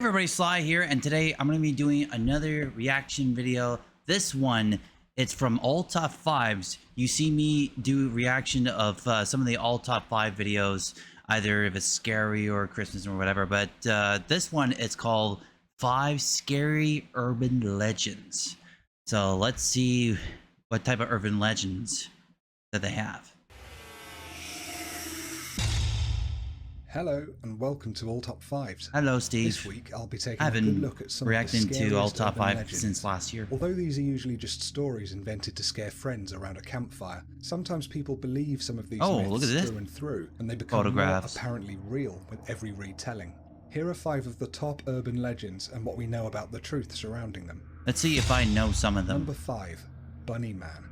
Everybody, Sly here, and today I'm going to be doing another reaction video. This one, it's from all top fives. You see me do reaction of some of the all top five videos, either if it's scary or Christmas or whatever, but this one, it's called 5 Scary Urban Legends. So let's see what type of urban legends that they have. Hello and welcome to All Top Fives. Hello, Steve. This week I'll be taking I've a been good look at some reacting of the to all scariest top urban five legends. since last year. Although these are usually just stories invented to scare friends around a campfire, sometimes people believe some of these myths through and through, and they become more apparently real with every retelling. Here are 5 of the top urban legends and what we know about the truth surrounding them. Let's see if I know some of them. Number 5. Bunny Man.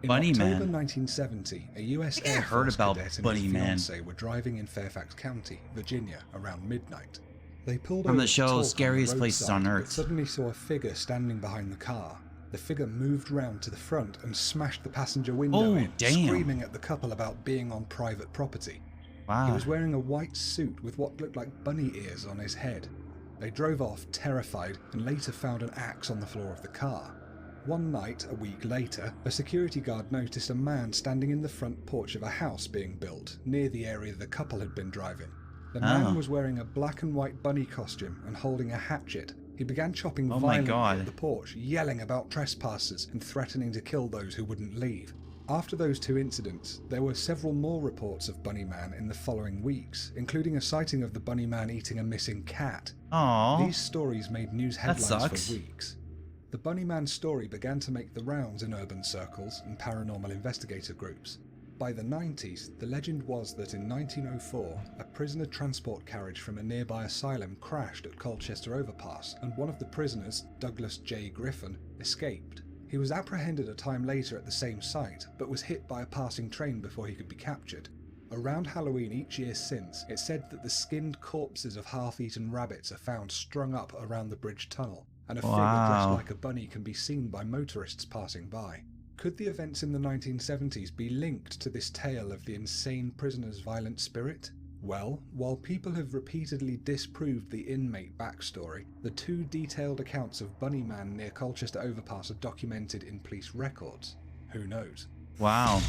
In Bunny October Man. 1970, a US I Air heard Force about cadet and Bunny his Man. fiancée were driving in Fairfax County, Virginia, around midnight. They pulled From over the to show talk on Scariest the Places roadside, on but Earth. suddenly saw a figure standing behind the car. The figure moved round to the front and smashed the passenger window in, screaming at the couple about being on private property. Wow. He was wearing a white suit with what looked like bunny ears on his head. They drove off, terrified, and later found an axe on the floor of the car. One night, a week later, a security guard noticed a man standing in the front porch of a house being built, near the area the couple had been driving. The man was wearing a black and white bunny costume and holding a hatchet. He began chopping violently at the porch, yelling about trespassers and threatening to kill those who wouldn't leave. After those 2 incidents, there were several more reports of Bunny Man in the following weeks, including a sighting of the Bunny Man eating a missing cat. Aww. These stories made news headlines for weeks. The Bunny Man story began to make the rounds in urban circles and paranormal investigator groups. By the 90s, the legend was that in 1904, a prisoner transport carriage from a nearby asylum crashed at Colchester Overpass, and one of the prisoners, Douglas J. Griffin, escaped. He was apprehended a time later at the same site, but was hit by a passing train before he could be captured. Around Halloween each year since, it's said that the skinned corpses of half-eaten rabbits are found strung up around the bridge tunnel, and a figure dressed like a bunny can be seen by motorists passing by. Could the events in the 1970s be linked to this tale of the insane prisoner's violent spirit? Well, while people have repeatedly disproved the inmate backstory, the 2 detailed accounts of Bunny Man near Colchester Overpass are documented in police records. Who knows? Wow.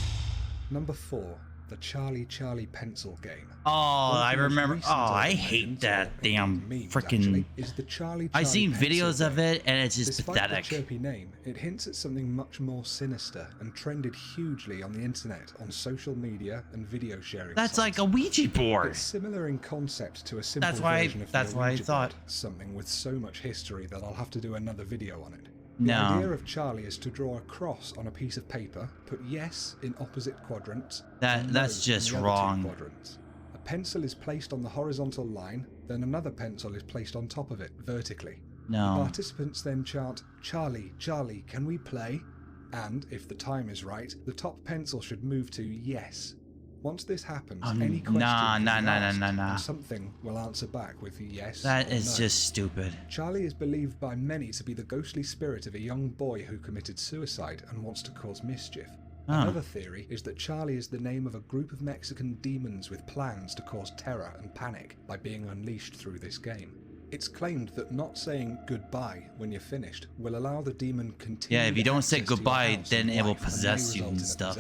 Number 4. The Charlie Pencil Game. Oh, I remember. Oh, I hate that damn freaking. I've seen videos of it, and it's just pathetic. Despite the chirpy name, it hints at something much more sinister and trended hugely on the internet, on social media and video sharing. That's like a Ouija board. It's similar in concept to a simple version of the Ouija board, something with so much history that I'll have to do another video on it. The idea of Charlie is to draw a cross on a piece of paper, put yes in opposite quadrants, that's just wrong. A pencil is placed on the horizontal line, then another pencil is placed on top of it, vertically. No. The participants then chant, "Charlie, Charlie, can we play?" And, if the time is right, the top pencil should move to yes. Once this happens, any question and something will answer back with yes. That is no. just stupid. Charlie is believed by many to be the ghostly spirit of a young boy who committed suicide and wants to cause mischief. Another theory is that Charlie is the name of a group of Mexican demons with plans to cause terror and panic by being unleashed through this game. It's claimed that not saying goodbye when you're finished will allow the demon continue. Yeah, if you don't say goodbye, then it will possess you and stuff.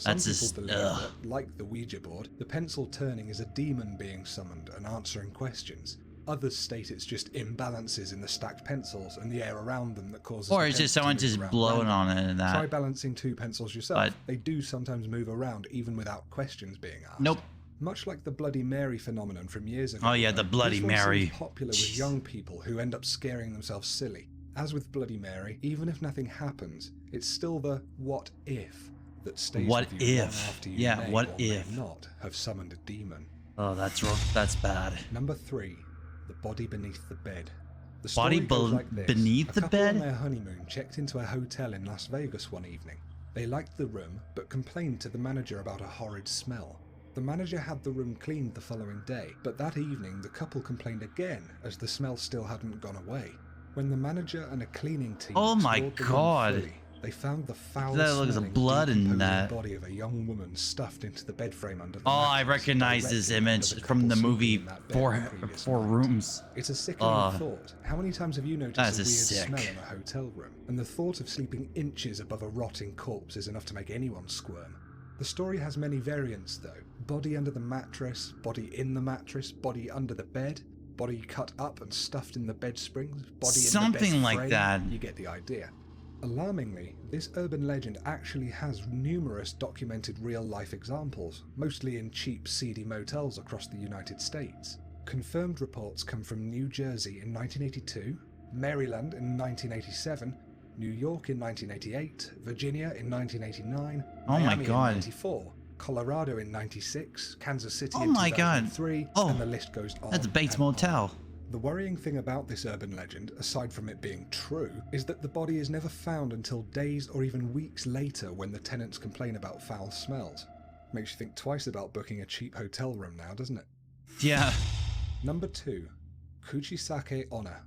That's just believe that, like the Ouija board, the pencil turning is a demon being summoned and answering questions. Others state it's just imbalances in the stacked pencils and the air around them that causes. Or it's just someone just blowing on it and that. Try balancing 2 pencils yourself. They do sometimes move around even without questions being asked. Nope. Much like the Bloody Mary phenomenon from years ago. Oh yeah, the Bloody Mary. This one seems popular with young people who end up scaring themselves silly. As with Bloody Mary, even if nothing happens, it's still the what if that stays with you long after you may or may not have summoned a demon. Oh, that's bad. Number 3, the body beneath the bed. The body goes like this. Beneath the bed? A couple on their honeymoon checked into a hotel in Las Vegas one evening. They liked the room, but complained to the manager about a horrid smell. The manager had the room cleaned the following day, but that evening the couple complained again as the smell still hadn't gone away. When the manager and a cleaning team oh my god, They found the That looks foul-smelling, of blood in decomposing that. body of a young woman stuffed into the bed frame under the Oh, I mattress, recognize this directly under image the from the couple sleeping movie in that bed Four the previous Four night. Rooms. It's a sickening thought. How many times have you noticed a That's weird sick. smell in a hotel room? And the thought of sleeping inches above a rotting corpse is enough to make anyone squirm. The story has many variants though. Body under the mattress, body in the mattress, body under the bed, body cut up and stuffed in the bed springs, body Something in the bed like frame. that. You get the idea. Alarmingly, this urban legend actually has numerous documented real-life examples, mostly in cheap, seedy motels across the United States. Confirmed reports come from New Jersey in 1982, Maryland in 1987, New York in 1988, Virginia in 1989, Oh my Miami God. in 94, Colorado in 96, Kansas City Oh in my God. 2003, Oh, and the list goes on. That's Bates and on. Motel. The worrying thing about this urban legend, aside from it being true, is that the body is never found until days or even weeks later when the tenants complain about foul smells. Makes you think twice about booking a cheap hotel room now, doesn't it? Yeah. Number 2. Kuchisake Onna.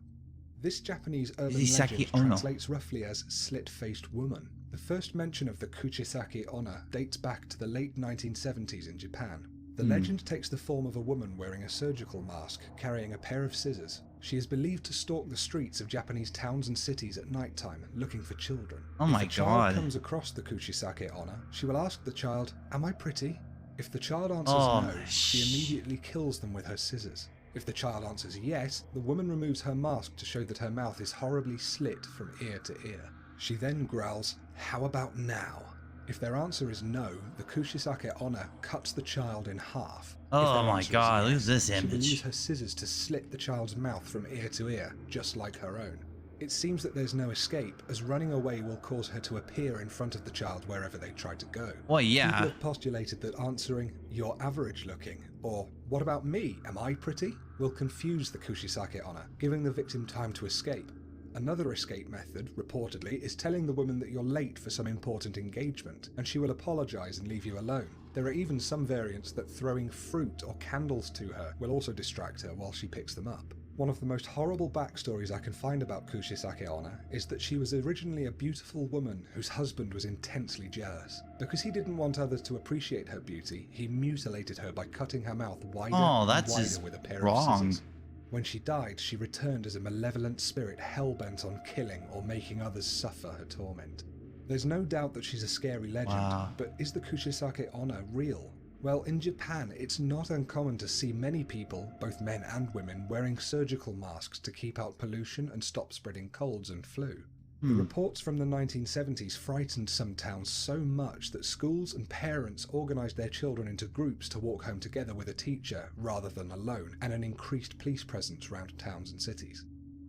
This Japanese urban Kuchisake legend Onna. translates roughly as slit-faced woman. The first mention of the Kuchisake Onna dates back to the late 1970s in Japan. The legend takes the form of a woman wearing a surgical mask, carrying a pair of scissors. She is believed to stalk the streets of Japanese towns and cities at night time, looking for children. Oh my If a child God. comes across the Kuchisake Onna, she will ask the child, "Am I pretty?" If the child answers Oh, no, she immediately kills them with her scissors. If the child answers yes, the woman removes her mask to show that her mouth is horribly slit from ear to ear. She then growls, "How about now?" If their answer is no, the Kuchisake Onna cuts the child in half. If Oh their my answer is God, look at yes, this she will use image. her scissors to slit the child's mouth from ear to ear, just like her own. It seems that there's no escape, as running away will cause her to appear in front of the child wherever they try to go. Well, People yeah. have postulated that answering, "You're average looking," or "What about me? Am I pretty?" will confuse the Kuchisake Onna, giving the victim time to escape. Another escape method, reportedly, is telling the woman that you're late for some important engagement, and she will apologise and leave you alone. There are even some variants that throwing fruit or candles to her will also distract her while she picks them up. One of the most horrible backstories I can find about Kuchisake Onna is that she was originally a beautiful woman whose husband was intensely jealous. Because he didn't want others to appreciate her beauty, he mutilated her by cutting her mouth wider Oh, and that's wider just with a pair of wrong. scissors. When she died, she returned as a malevolent spirit hell-bent on killing or making others suffer her torment. There's no doubt that she's a scary legend, Wow. but is the Kuchisake Onna real? Well, in Japan, it's not uncommon to see many people, both men and women, wearing surgical masks to keep out pollution and stop spreading colds and flu. The reports from the 1970s frightened some towns so much that schools and parents organised their children into groups to walk home together with a teacher rather than alone, and an increased police presence around towns and cities.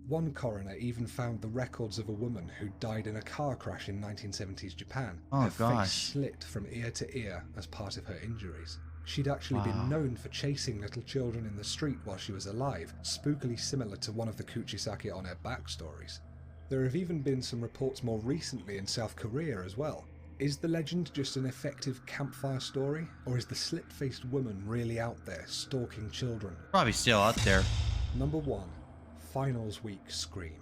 One coroner even found the records of a woman who died in a car crash in 1970s Japan. Oh, her face gosh. slit from ear to ear as part of her injuries. She'd actually been known for chasing little children in the street while she was alive, spookily similar to one of the Kuchisake Onna backstories. There have even been some reports more recently in South Korea as well. Is the legend just an effective campfire story, or is the slit-faced woman really out there stalking children? Probably still out there. Number 1. Finals Week Scream.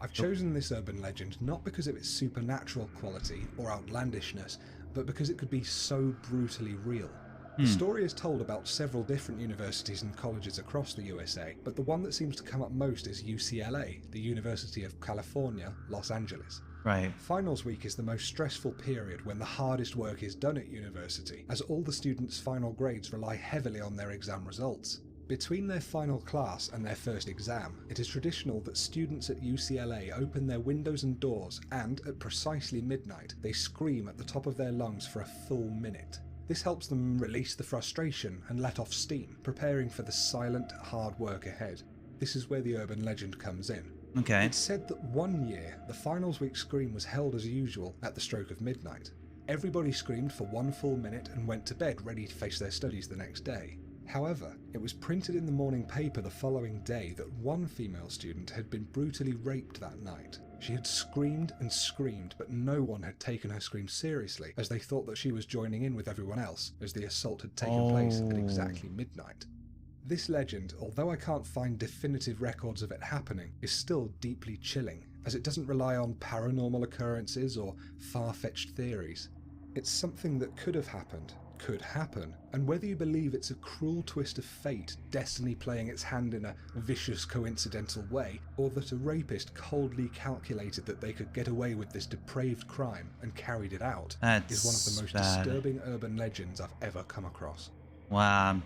I've chosen this urban legend not because of its supernatural quality or outlandishness, but because it could be so brutally real. The story is told about several different universities and colleges across the USA, but the one that seems to come up most is UCLA, the University of California, Los Angeles. Right. Finals week is the most stressful period when the hardest work is done at university, as all the students' final grades rely heavily on their exam results. Between their final class and their first exam, it is traditional that students at UCLA open their windows and doors and, at precisely midnight, they scream at the top of their lungs for a full minute. This helps them release the frustration and let off steam, preparing for the silent, hard work ahead. This is where the urban legend comes in. Okay. It's said that one year, the finals week scream was held as usual at the stroke of midnight. Everybody screamed for one full minute and went to bed ready to face their studies the next day. However, it was printed in the morning paper the following day that one female student had been brutally raped that night. She had screamed and screamed, but no one had taken her scream seriously, as they thought that she was joining in with everyone else, as the assault had taken place at exactly midnight. This legend, although I can't find definitive records of it happening, is still deeply chilling, as it doesn't rely on paranormal occurrences or far-fetched theories. It's something that could have happened, could happen, and whether you believe it's a cruel twist of fate, destiny playing its hand in a vicious coincidental way, or that a rapist coldly calculated that they could get away with this depraved crime and carried it out, is one of the most disturbing urban legends I've ever come across. Wow.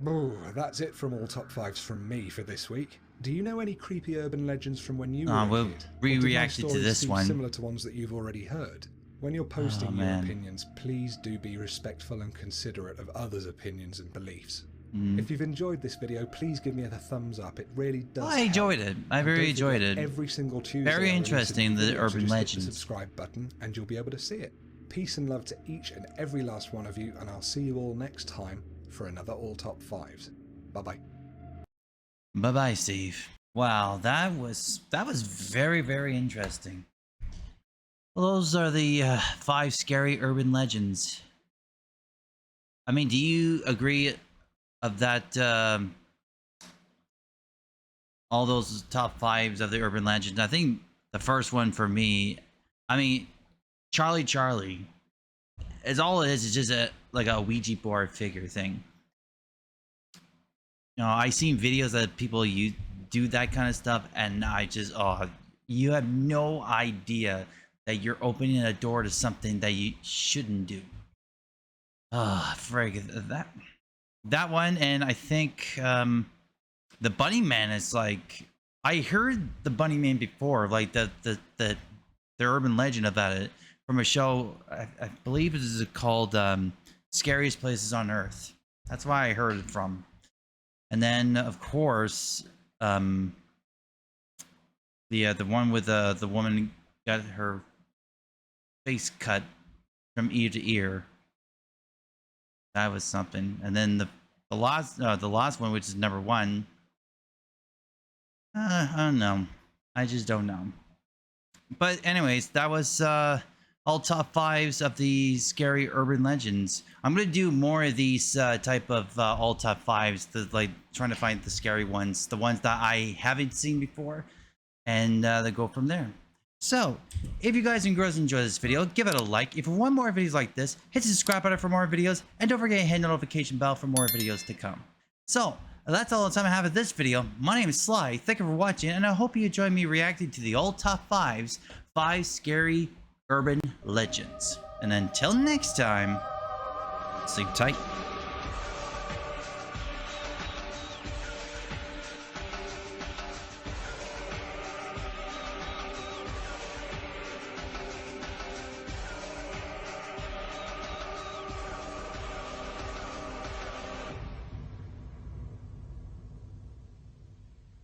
Oh, that's it from all top fives from me for this week. Do you know any creepy urban legends from when you were a we'll kid? re-reacted to this one. Similar to ones that you've already heard? When you're posting your opinions, please do be respectful and considerate of others' opinions and beliefs. If you've enjoyed this video, please give me a thumbs up. It really does. I enjoyed it. I very enjoyed it. Every single Tuesday. Very interesting, the urban legends. Hit the subscribe button, and you'll be able to see it. Peace and love to each and every last one of you, and I'll see you all next time for another All Top 5s. Bye-bye. Bye-bye, Steve. Wow, that was very, very interesting. Well, those are the 5 scary urban legends. I mean, do you agree of that, all those top 5s of the urban legends? I think the first one for me, I mean, Charlie is all it is just like a Ouija board figure thing. You know, I seen videos that people do that kind of stuff, and I just, you have no idea that you're opening a door to something that you shouldn't do. Frig, that one, and I think the Bunny Man is like, I heard the Bunny Man before, like the urban legend about it from a show. I believe it is called Scariest Places on Earth. That's why I heard it from. And then, of course, the one with the woman got her face cut from ear to ear. That was something. And then the last one, which is number 1. I don't know. I just don't know. But anyways, that was all top 5s of the scary urban legends. I'm gonna do more of these type of all top 5s, like trying to find the scary ones, the ones that I haven't seen before, and then go from there. So, if you guys and girls enjoy this video, give it a like. If you want more videos like this, hit the subscribe button for more videos, and don't forget to hit the notification bell for more videos to come. So, that's all the time I have at this video. My name is Sly. Thank you for watching, and I hope you enjoyed me reacting to the all top 5s, 5 scary urban legends. And until next time, sleep tight.